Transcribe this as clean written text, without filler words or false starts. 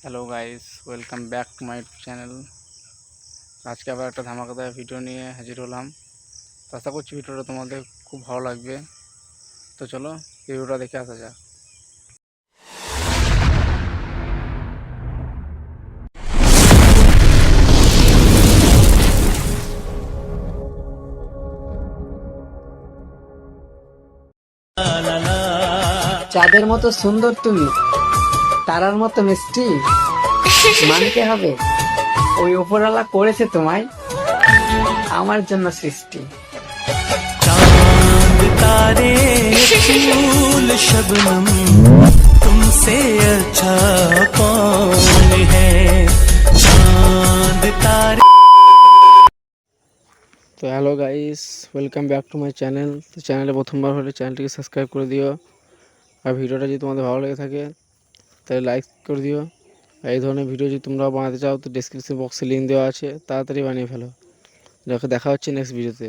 Hello guys, welcome back to my channel. আজকে আবার একটা ধামাকাদার ভিডিও নিয়ে হাজির হলাম। তো আশা করছি ভিডিওটা তোমাদের খুব ভালো লাগবে। তো চলো ভিডিওটা দেখে আসা যাক। চাঁদের মতো সুন্দর তুমি, তারার মতো মিষ্টি, মানতে হবে ওই উপরওয়ালা করেছে তোমায় আমার জন্য সৃষ্টি। चांद तारे फूल शबनम तुमसे अच्छा कौन है। चांद तारे। তো hello guys, welcome back to my channel. তো চ্যানেলে প্রথমবার হলে চ্যানেলটিকে সাবস্ক্রাইব করে দিও। আর ভিডিওটা যদি তোমাদের ভালো লেগে থাকে তাহলে লাইক করে দিও। আর এই ধরনের ভিডিও যদি তোমরাও বানাতে চাও তো ডেসক্রিপশন বক্সে লিঙ্ক দেওয়া আছে, তাড়াতাড়ি বানিয়ে ফেলো। দেখা হচ্ছে নেক্সট ভিডিওতে।